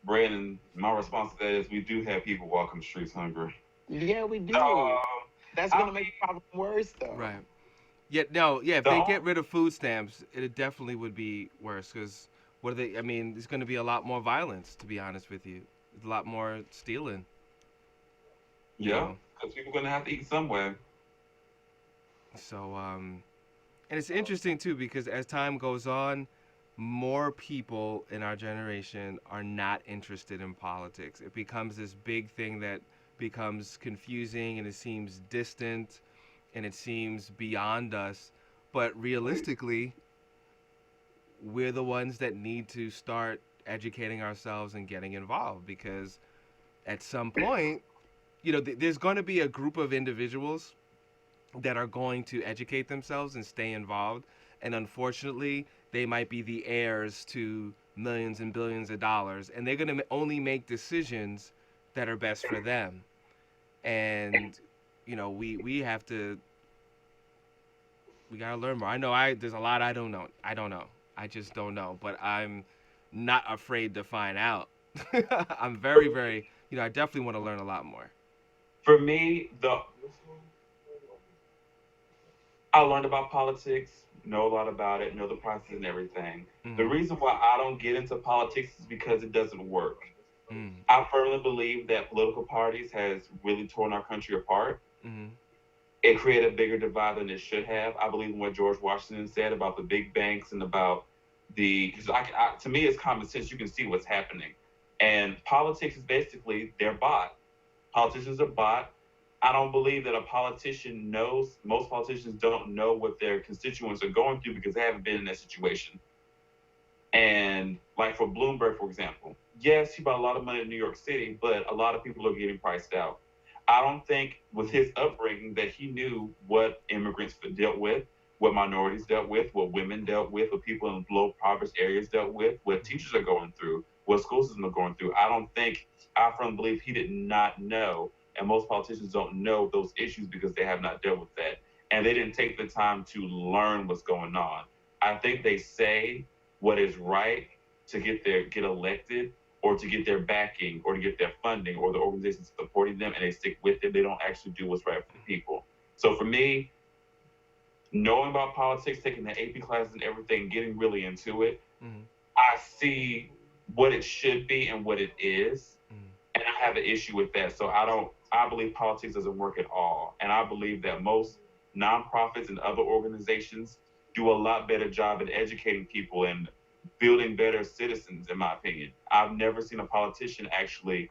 Brandon, my response to that is we do have people walking the streets hungry. Yeah, we So, do. That's I gonna make mean, the problem worse, though. Right. Yeah, no, yeah. If the they only, get rid of food stamps, it definitely would be worse. Because what are they? I mean, there's going to be a lot more violence. To be honest with you, a lot more stealing. You yeah, know. because people are gonna have to eat somewhere. So, and it's interesting too because as time goes on, more people in our generation are not interested in politics. It becomes this big thing that becomes confusing and it seems distant and it seems beyond us. But realistically, we're the ones that need to start educating ourselves and getting involved because at some point, there's going to be a group of individuals that are going to educate themselves and stay involved. And unfortunately, they might be the heirs to millions and billions of dollars, and they're going to only make decisions that are best for them. And we have to we gotta learn more. I know there's a lot I don't know. I don't know. I just don't know. But I'm not afraid to find out. I'm very, very. I definitely want to learn a lot more. For me, the I learned about politics, know a lot about it, know the process and everything. The Mhm. reason why I don't get into politics is because it doesn't work. Mhm. I firmly believe that political parties has really torn our country apart. Mhm. It created a bigger divide than it should have. I believe in what George Washington said about the big banks and about because to me it's common sense. You can see what's happening, and politics is basically they're bought. Politicians are bought. I don't believe that a politician knows. Most politicians don't know what their constituents are going through because they haven't been in that situation. And like for Bloomberg, for example, yes, he brought a lot of money to New York City, but a lot of people are getting priced out. I don't think with his upbringing that he knew what immigrants dealt with, what minorities dealt with, what women dealt with, what people in low impoverished areas dealt with, what teachers are going through, what school systems are going through. I don't think, I firmly believe he did not know. And most politicians don't know those issues because they have not dealt with that. And they didn't take the time to learn what's going on. I think they say what is right to get elected or to get their backing or to get their funding or the organizations supporting them and they stick with it. They don't actually do what's right for the people. So for me, knowing about politics, taking the AP classes and everything, getting really into it, Mhm. I see what it should be and what it is. Mhm. And I have an issue with that. So I believe politics doesn't work at all. And I believe that most nonprofits and other organizations do a lot better job at educating people and building better citizens, in my opinion. I've never seen a politician actually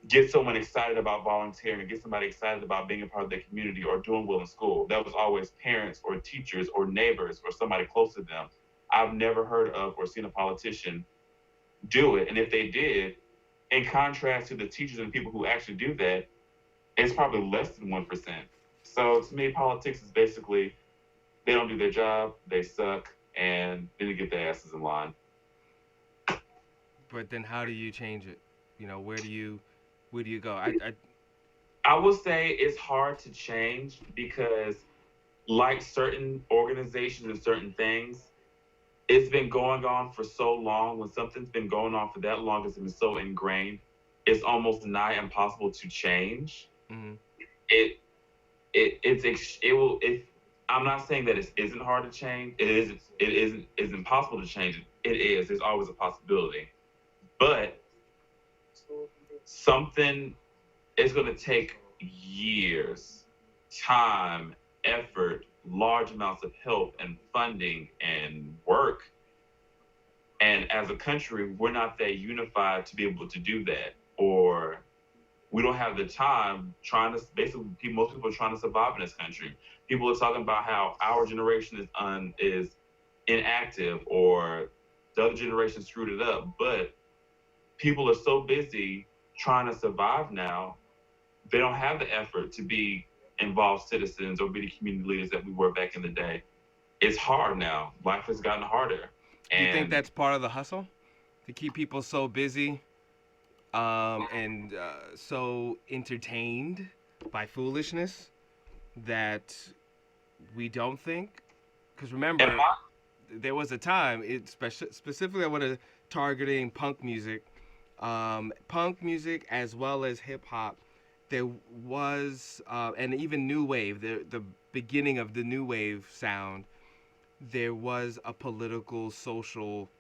get someone excited about volunteering, get somebody excited about being a part of their community or doing well in school. That was always parents or teachers or neighbors or somebody close to them. I've never heard of or seen a politician do it. And if they did, in contrast to the teachers and people who actually do that, it's probably less than 1%. So to me, politics is basically they don't do their job, they suck, and then they get their asses in line. But then, how do you change it? Where do you go? I I will say it's hard to change because, like certain organizations and certain things, it's been going on for so long. When something's been going on for that long, it's been so ingrained, it's almost nigh impossible to change. Mhm. It it will if I'm not saying that it isn't hard to change. It isn't it's impossible to change it. It is. There's always a possibility. But something is going to take years, time, effort, large amounts of help and funding and work. And as a country, we're not that unified to be able to do that. Or we don't have the time trying to basically most people are trying to survive in this country. People are talking about how our generation is inactive or the other generation screwed it up, but people are so busy trying to survive now, they don't have the effort to be involved citizens or be the community leaders that we were back in the day. It's hard now. Life has gotten harder. Do you think And that's part of the hustle to keep people so busy and so entertained by foolishness that we don't think? Because and remember, my there was a time, specifically I want to targeting punk music. Punk music as well as hip hop, there was, and even new wave, the beginning of the new wave sound, there was a political, social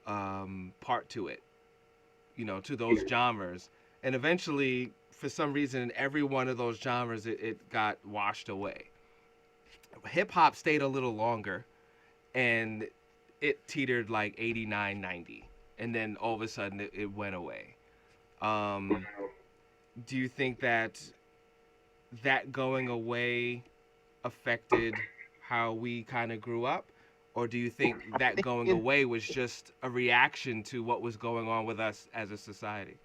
part to it, to those genres. And eventually, for some reason, in every one of those genres, it got washed away. Hip hop stayed a little longer, and it teetered like 89, 90. And then all of a sudden, it went away. Um, do you think that going away affected how we kind of grew up? Or do you think I that think going it, away was just a reaction to what was going on with us as a society?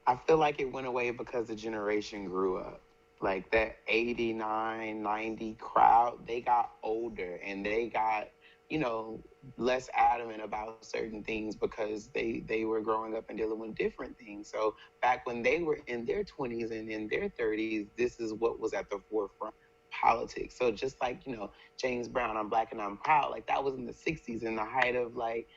I feel like it went away because the generation grew up. Like that 89, 90 crowd, they got older and they got, you know, less adamant about certain things because they were growing up and dealing with different things. So back when they were in their 20s and in their 30s, this is what was at the forefront: politics. So just like, James Brown, I'm Black and I'm Proud, like that was in the 60s, in the height of like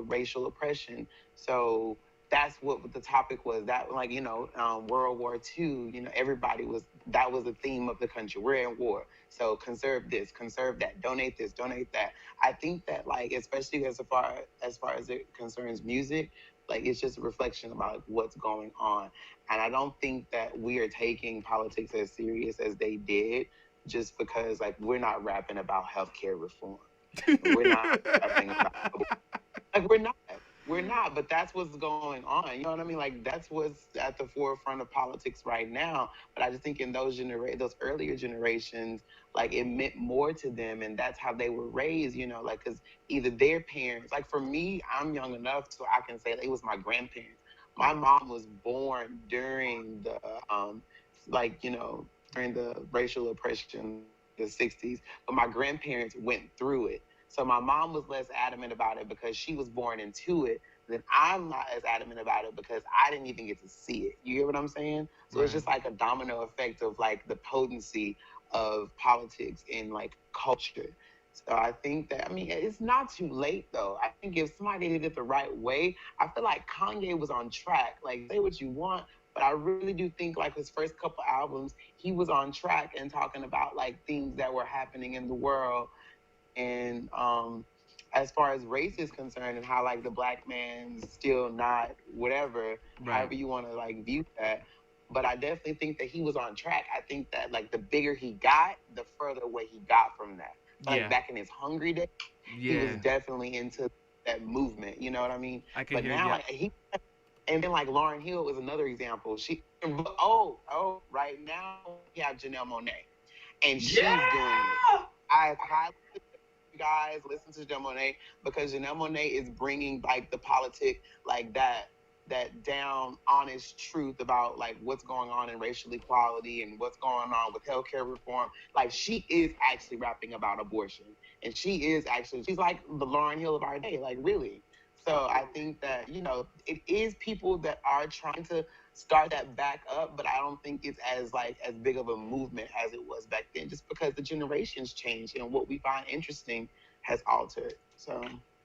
racial oppression. So that's what the topic was. That, like, World War II, everybody was, that was the theme of the country. We're in war, so conserve this, conserve that, donate this, donate that. I think that, like, especially as far as it concerns music, like it's just a reflection about like, what's going on. And I don't think that we are taking politics as serious as they did, just because like we're not rapping about healthcare reform. We're not rapping about, like, we're not, but that's what's going on. You know what I mean? Like that's what's at the forefront of politics right now. But I just think in those earlier generations, like it meant more to them, and that's how they were raised. Like because either their parents, like for me, I'm young enough so I can say that it was my grandparents. My mom was born during the like during the racial oppression, like the 60s, but my grandparents went through it. So my mom was less adamant about it because she was born into it. Then I'm not as adamant about it because I didn't even get to see it. You get what I'm saying? So it's Right. just like a domino effect of like the potency of politics in like culture. So I think that, I mean, it's not too late though. I think if somebody did it the right way, I feel like Kanye was on track. Like, say what you want, but I really do think like his first couple albums, he was on track and talking about like things that were happening in the world. And as far as race is concerned, and how like the black man's still not whatever, Right. however you want to like view that. But I definitely think that he was on track. I think that like the bigger he got, the further away he got from that. So, like Yeah. back in his hungry days, he was Yeah. definitely into that movement. You know what I mean? I can But hear. now, Yep. like and then like Lauren Hill is another example. Right now we have Janelle Monae, and she's doing it. Yeah. I highly guys listen to Janelle Monae, because Janelle Monae is bringing like the politic, like that down honest truth about like what's going on in racial equality and what's going on with healthcare reform. Like she is actually rapping about abortion, and she's like the Lauren Hill of our day, like really. So I think that it is people that are trying to start that back up, but I don't think it's as big of a movement as it was back then, just because the generations change and what we find interesting has altered. So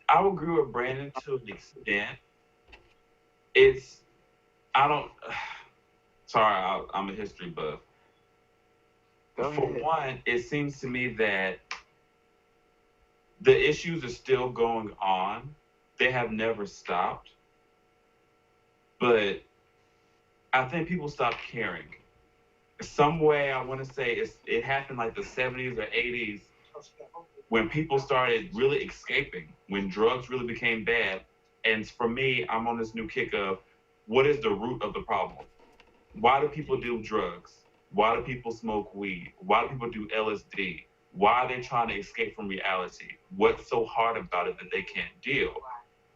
I would agree with Brandon to an extent. It's I don't. Sorry, I'm a history buff. go For ahead. one, it seems to me that the issues are still going on. They have never stopped, but I think people stopped caring. Some way, I want to say it happened like the 70s or 80s, when people started really escaping, when drugs really became bad. And for me, I'm on this new kick of what is the root of the problem? Why do people do drugs? Why do people smoke weed? Why do people do LSD? Why are they trying to escape from reality? What's so hard about it that they can't deal?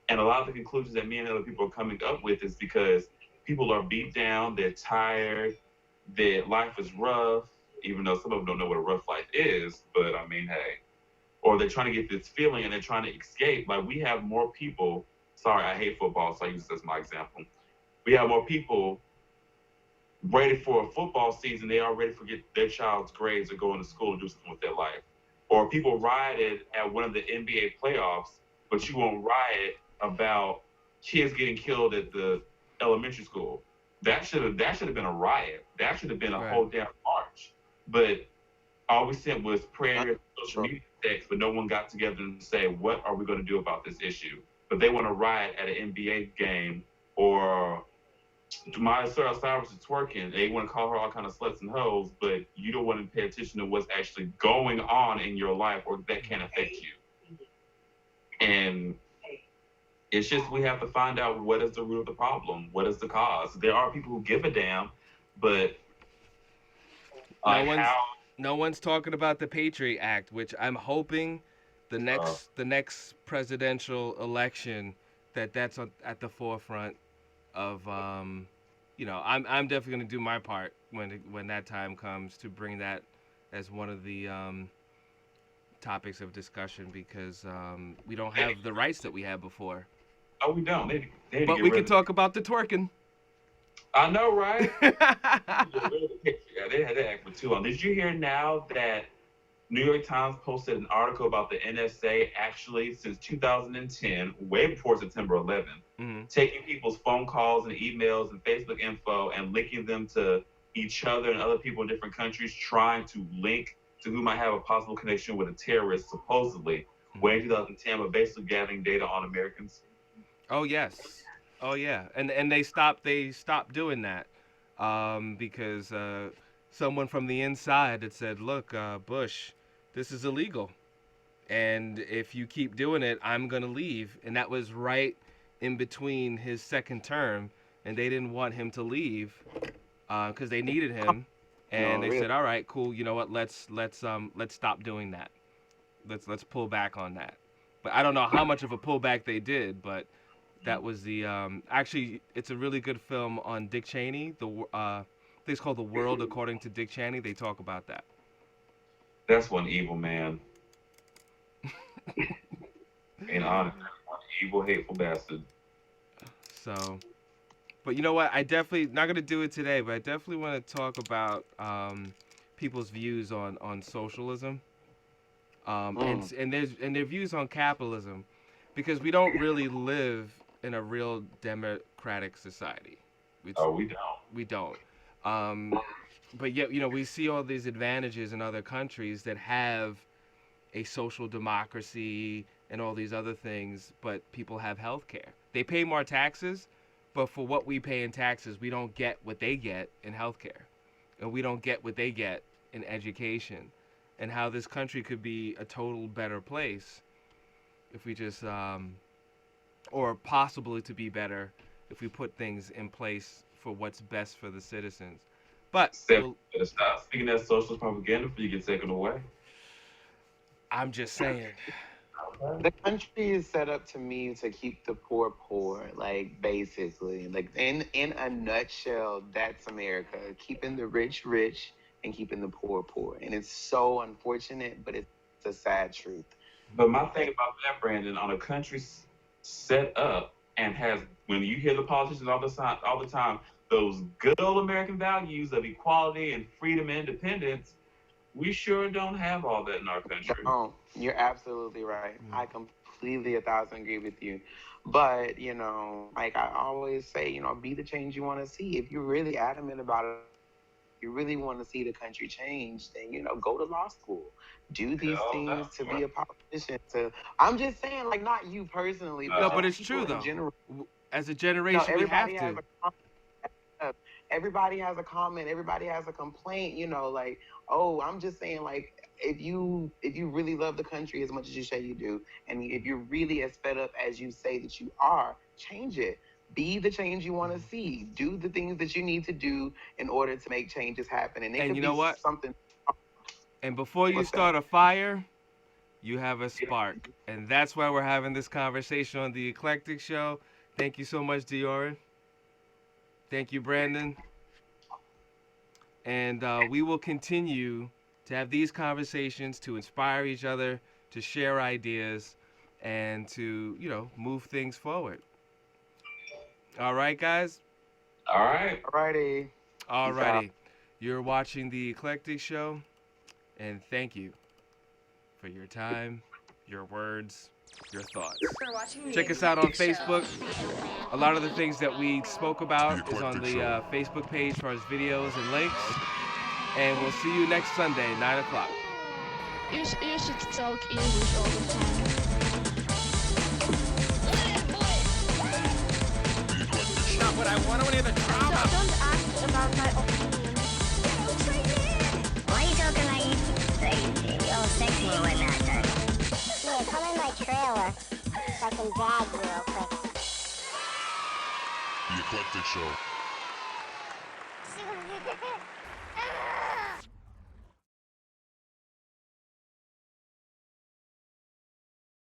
And a lot of the conclusions that me and other people are coming up with is because people are beat down, they're tired, their life is rough, even though some of them don't know what a rough life is. But I mean, hey, or they're trying to get this feeling and they're trying to escape. Like we have more people. Sorry, I hate football, so I use this as my example. We have more people ready for a football season. They are ready to forget their child's grades or going to school and do something with their life. Or people rioted at one of the NBA playoffs, but you won't riot about kids getting killed at the elementary school. That should have been a riot. That should have been a Right. whole damn march. But all we sent was prayers, social Sure. media texts, but no one got together and say, what are we going to do about this issue? But they want to riot at an NBA game, or Miley Cyrus is twerking. They want to call her all kind of sluts and hoes, but you don't want to pay attention to what's actually going on in your life or that can affect you. And it's just we have to find out what is the root of the problem, what is the cause. There are people who give a damn, but No like one's how no one's talking about the Patriot Act, which I'm hoping the next presidential election that's at the forefront of I'm definitely going to do my part when that time comes to bring that as one of the topics of discussion because we don't have the rights that we had before. oh we don't. They need to But get we rid can of talk about the twerking. I know, right? Get rid of the picture. Yeah, they had that act for too long. Did you hear now that New York Times posted an article about the NSA actually since 2010, way before September 11th, Hmm. taking people's phone calls and emails and Facebook info and linking them to each other and other people in different countries, trying to link to who might have a possible connection with a terrorist, supposedly, way in 2010, but basically gathering data on Americans. Oh yes. Oh yeah. And they stopped doing that because someone from the inside had said, "Look, Bush, this is illegal, and if you keep doing it, I'm gonna leave." And that was right in between his second term, and they didn't want him to leave because they needed him, No, and they really. said, "All right, cool. You know what? Let's stop doing that. Let's pull back on that." But I don't know how much of a pullback they did, but that was the actually it's a really good film on Dick Cheney. I think it's called The World According to Dick Cheney. They talk about that. That's one evil man. Being honest, one evil, hateful bastard. So, but you know what? I definitely not gonna do it today, but I definitely want to talk about people's views on socialism, Mm. and their views on capitalism, because we don't really live in a real democratic society. It's, Oh, we don't. we don't. Um, but yet, we see all these advantages in other countries that have a social democracy and all these other things, but people have health care. They pay more taxes, but for what we pay in taxes, we don't get what they get in health care. And we don't get what they get in education. And how this country could be a total better place if we just, or possibly to be better if we put things in place for what's best for the citizens. But, Except well, for stop speaking that socialist propaganda before you get taken away. I'm just saying. The country is set up to me to keep the poor poor, like basically. Like in a nutshell, that's America. Keeping the rich rich and keeping the poor poor. And it's so unfortunate, but it's a sad truth. But my thing about that, Brandon, on a country set up and has, when you hear the politicians all the time, those good old American values of equality and freedom and independence, we sure don't have all that in our country. No, you're absolutely right. Mm. I completely 1,000 agree with you. But, like I always say, be the change you want to see. If you're really adamant about it, you really want to see the country change, then, go to law school. Do these Hell no. things to be a politician. I'm just saying, like, not you personally, but No, No. but just it's true people in though. general. As a No, generation, we have everybody has to. a everybody has a comment, everybody has a complaint, like, oh, I'm just saying, like, if you really love the country as much as you say you do, and if you're really as fed up as you say that you are, change it. Be the change you want to see. Do the things that you need to do in order to make changes happen. And it And could you be know what? something. And before you What's start that? a fire, you have a spark. And that's why we're having this conversation on the Eclectic Show. Thank you so much, Diorin. Thank you, Brandon. And we will continue to have these conversations to inspire each other, to share ideas, and to, move things forward. All right, guys? All right. Alrighty. Peace out. Alrighty. You're watching the Eclectic Show, and thank you for your time, your words, your thoughts. For watching the Check us out on Eclectic Show. Facebook. A lot of the things that we spoke about The is on Eclectic the Show. Facebook page for his videos and links. And we'll see you next Sunday, 9 o'clock. You should talk English all the time. The Eclectic Show. Not what I want to hear the drama. Don't ask about my opinion. Why are you talking like you're sexy and whatnot, son? Yeah, come in my trailer so I can drag you real quick. The Eclectic Show.